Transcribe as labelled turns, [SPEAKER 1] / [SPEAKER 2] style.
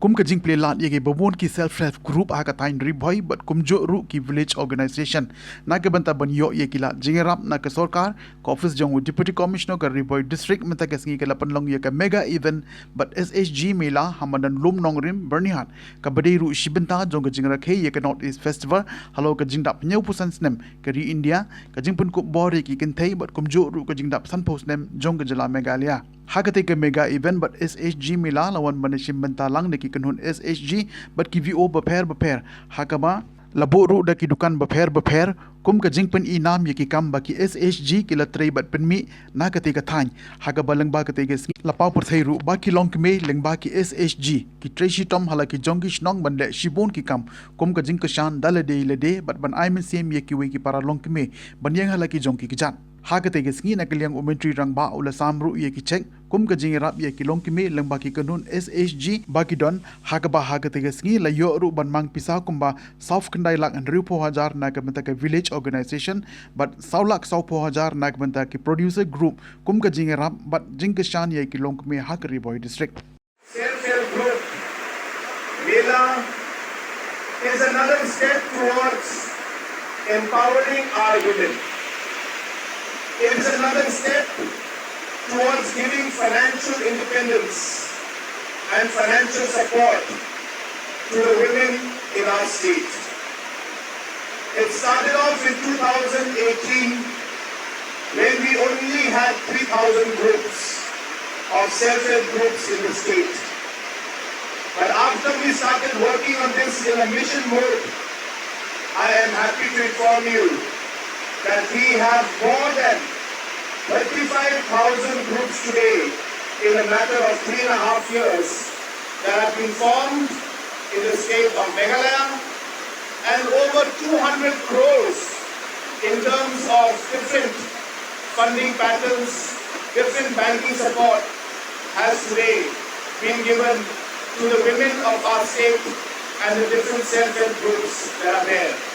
[SPEAKER 1] kum ka jing play lat ye babon ki self help group ha ka tain ri boy but kum jo ru ki village organization na ke banta ban yo ye kila jingerap na ka sarkar ka office jong deputy commissioner ka ri boy district mata ka singi ka lapan long ye ka mega event but SHG Mela hamadan lum nong rim Byrnihat ka badai ru shibenta jong ka jingra khe ye ka North East Festival halo ka jingdap nyau pusan snem ka ri India ka jing pun ku bore ki kentai but kum jo ru ka jingdap san post nem jong ka jala megalia Hakate ke mega event but SHG Mela lawan manishim bentalang neki kenhun SHG but ki VO beper hakama labo ru da ki dukan beper kum ka jingpen inam ye ki kam ba ki SHG ki latrei but penmi na kate ka thain haga balang ba kate ke lapau per thai ru ba ki long ki me leng ba ki SHG ki treshi tom hala ki jongi shnong bande shibon ki kam kum ka jing ka shan dalade but ban ai men sem ye ki we ki para long ki me ban yang hala ki jongi ki jan Hakate ke singi na kaliang umentri rang ba ula samru ye ki chek kum ka jingerap ye ki long ki me leng ba ki kanun SHG ba ki don hakate ke singi la yo ru ban mang pisa kumba South Kendai lak and ripo hajar na ka menta ka village organization but saulak saupo hajar na ka menta ki producer group kum ka jingerap but jing ka shan ye ki long ki me hakari boy district
[SPEAKER 2] Self-help group Mela is another step towards empowering our women. It is another step towards giving financial independence and financial support to the women in our state. It started off in 2018 when we only had 3,000 groups of self-help groups in the state. But after we started working on this in a mission mode, I am happy to inform you that we have more than 35,000 groups today in a matter of 3.5 years that have been formed in the state of Meghalaya, and over 200 crores in terms of different funding patterns, different banking support has today been given to the women of our state and the different self-help groups that are there.